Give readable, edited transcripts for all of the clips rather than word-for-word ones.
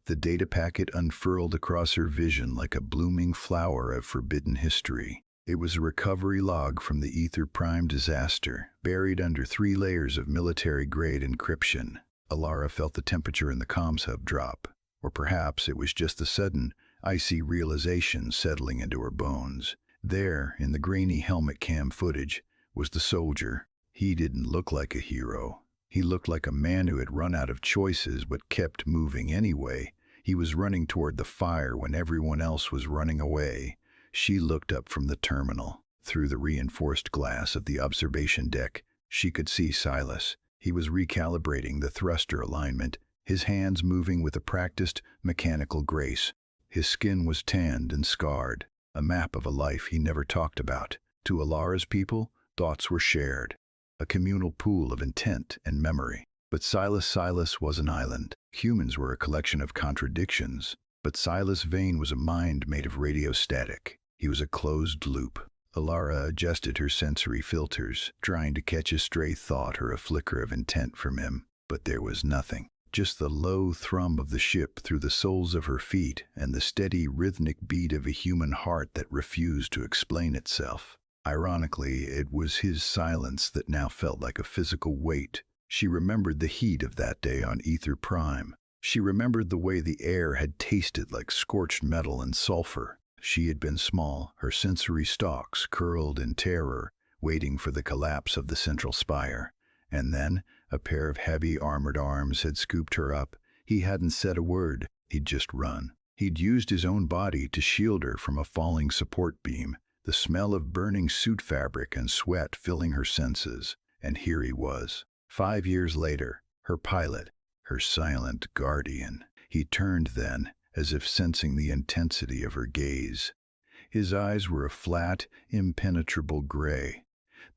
The data packet unfurled across her vision like a blooming flower of forbidden history. It was a recovery log from the Ether Prime disaster, buried under 3 layers of military-grade encryption. Alara felt the temperature in the comms hub drop. Or perhaps it was just the sudden, icy realization settling into her bones. There, in the grainy helmet cam footage, was the soldier. He didn't look like a hero. He looked like a man who had run out of choices but kept moving anyway. He was running toward the fire when everyone else was running away. She looked up from the terminal. Through the reinforced glass of the observation deck, she could see Silas. He was recalibrating the thruster alignment, his hands moving with a practiced, mechanical grace. His skin was tanned and scarred, a map of a life he never talked about. To Alara's people, thoughts were shared, a communal pool of intent and memory. But Silas was an island. Humans were a collection of contradictions, but Silas Vane was a mind made of radiostatic. He was a closed loop. Alara adjusted her sensory filters, trying to catch a stray thought or a flicker of intent from him, but there was nothing. Just the low thrum of the ship through the soles of her feet and the steady rhythmic beat of a human heart that refused to explain itself. Ironically, it was his silence that now felt like a physical weight. She remembered the heat of that day on Ether Prime. She remembered the way the air had tasted like scorched metal and sulfur. She had been small, her sensory stalks curled in terror, waiting for the collapse of the central spire. And then, a pair of heavy armored arms had scooped her up. He hadn't said a word. He'd just run. He'd used his own body to shield her from a falling support beam, the smell of burning suit fabric and sweat filling her senses. And here he was. 5 years later, her pilot, her silent guardian. He turned then, as if sensing the intensity of her gaze. His eyes were a flat, impenetrable gray.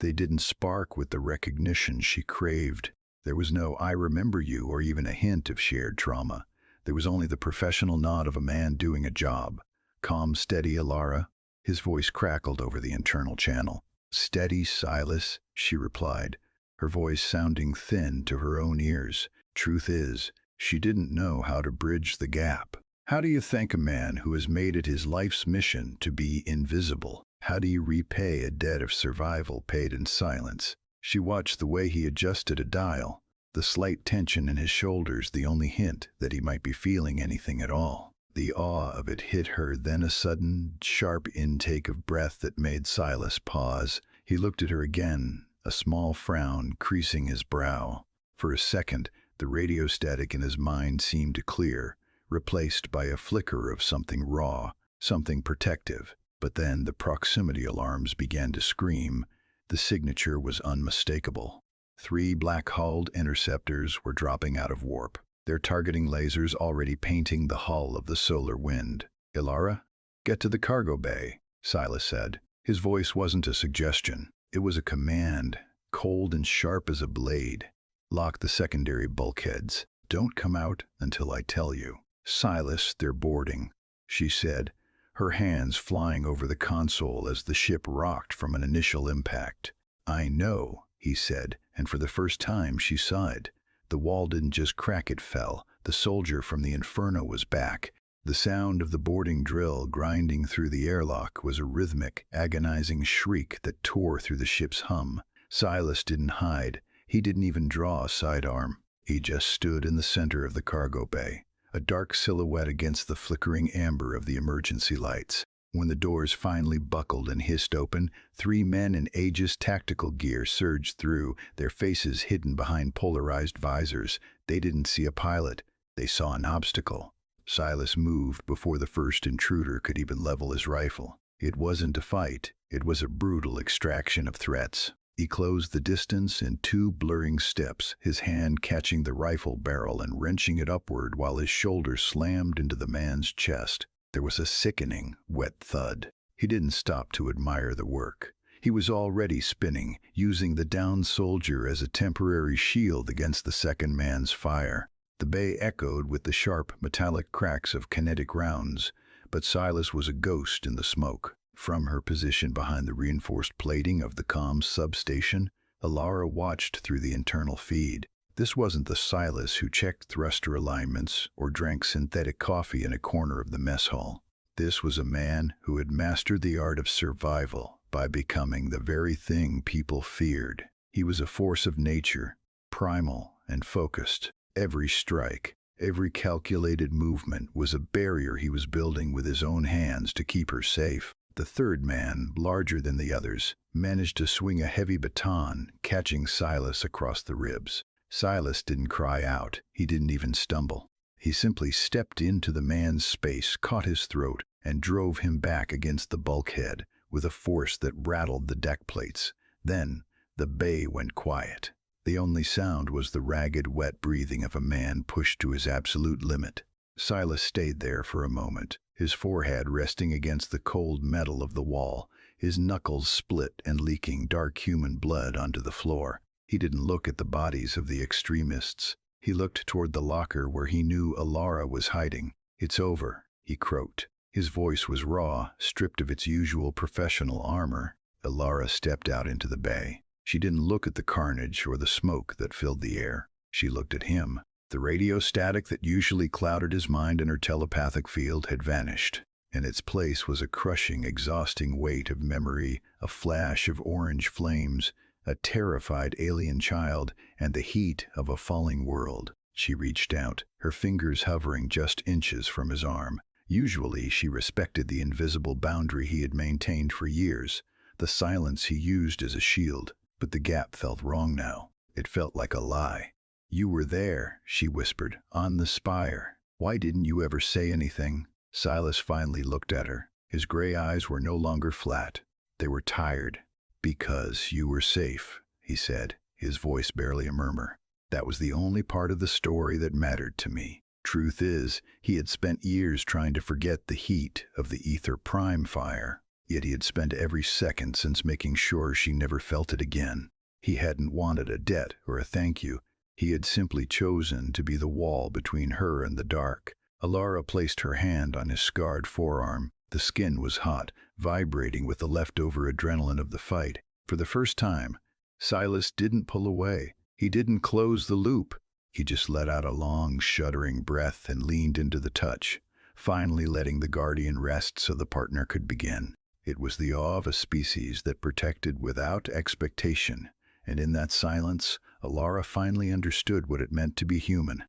They didn't spark with the recognition she craved. There was no "I remember you" or even a hint of shared trauma. There was only the professional nod of a man doing a job. "Calm, steady, Alara." His voice crackled over the internal channel. "Steady, Silas," she replied, her voice sounding thin to her own ears. Truth is, she didn't know how to bridge the gap. How do you thank a man who has made it his life's mission to be invisible? How do you repay a debt of survival paid in silence? She watched the way he adjusted a dial, the slight tension in his shoulders the only hint that he might be feeling anything at all. The awe of it hit her, then a sudden, sharp intake of breath that made Silas pause. He looked at her again, a small frown creasing his brow. For a second, the radiostatic in his mind seemed to clear, replaced by a flicker of something raw, something protective. But then the proximity alarms began to scream. The signature was unmistakable. 3 black-hulled interceptors were dropping out of warp, their targeting lasers already painting the hull of the solar wind. "Alara, get to the cargo bay," Silas said. His voice wasn't a suggestion. It was a command, cold and sharp as a blade. "Lock the secondary bulkheads. Don't come out until I tell you." "Silas, they're boarding," she said, her hands flying over the console as the ship rocked from an initial impact. "I know," he said, and for the first time she sighed. The wall didn't just crack, it fell. The soldier from the inferno was back. The sound of the boarding drill grinding through the airlock was a rhythmic, agonizing shriek that tore through the ship's hum. Silas didn't hide. He didn't even draw a sidearm. He just stood in the center of the cargo bay, a dark silhouette against the flickering amber of the emergency lights. When the doors finally buckled and hissed open, 3 men in Aegis tactical gear surged through, their faces hidden behind polarized visors. They didn't see a pilot. They saw an obstacle. Silas moved before the first intruder could even level his rifle. It wasn't a fight. It was a brutal extraction of threats. He closed the distance in 2 blurring steps, his hand catching the rifle barrel and wrenching it upward while his shoulder slammed into the man's chest. There was a sickening, wet thud. He didn't stop to admire the work. He was already spinning, using the downed soldier as a temporary shield against the second man's fire. The bay echoed with the sharp, metallic cracks of kinetic rounds, but Silas was a ghost in the smoke. From her position behind the reinforced plating of the comms substation, Alara watched through the internal feed. This wasn't the Silas who checked thruster alignments or drank synthetic coffee in a corner of the mess hall. This was a man who had mastered the art of survival by becoming the very thing people feared. He was a force of nature, primal and focused. Every strike, every calculated movement was a barrier he was building with his own hands to keep her safe. The third man, larger than the others, managed to swing a heavy baton, catching Silas across the ribs. Silas didn't cry out. He didn't even stumble. He simply stepped into the man's space, caught his throat, and drove him back against the bulkhead with a force that rattled the deck plates. Then, the bay went quiet. The only sound was the ragged, wet breathing of a man pushed to his absolute limit. Silas stayed there for a moment, his forehead resting against the cold metal of the wall, his knuckles split and leaking dark human blood onto the floor. He didn't look at the bodies of the extremists. He looked toward the locker where he knew Alara was hiding. "It's over," he croaked. His voice was raw, stripped of its usual professional armor. Alara stepped out into the bay. She didn't look at the carnage or the smoke that filled the air. She looked at him. The radio static that usually clouded his mind and her telepathic field had vanished. In its place was a crushing, exhausting weight of memory, a flash of orange flames, a terrified alien child, and the heat of a falling world. She reached out, her fingers hovering just inches from his arm. Usually she respected the invisible boundary he had maintained for years, the silence he used as a shield. But the gap felt wrong now. It felt like a lie. "You were there," she whispered, "on the spire. Why didn't you ever say anything?" Silas finally looked at her. His gray eyes were no longer flat. They were tired. "Because you were safe," he said, his voice barely a murmur. "That was the only part of the story that mattered to me." Truth is, he had spent years trying to forget the heat of the Ether Prime fire. Yet he had spent every second since making sure she never felt it again. He hadn't wanted a debt or a thank you. He had simply chosen to be the wall between her and the dark. Alara placed her hand on his scarred forearm. The skin was hot, vibrating with the leftover adrenaline of the fight. For the first time, Silas didn't pull away. He didn't close the loop. He just let out a long, shuddering breath and leaned into the touch, finally letting the guardian rest so the partner could begin. It was the awe of a species that protected without expectation, and in that silence, Alara finally understood what it meant to be human.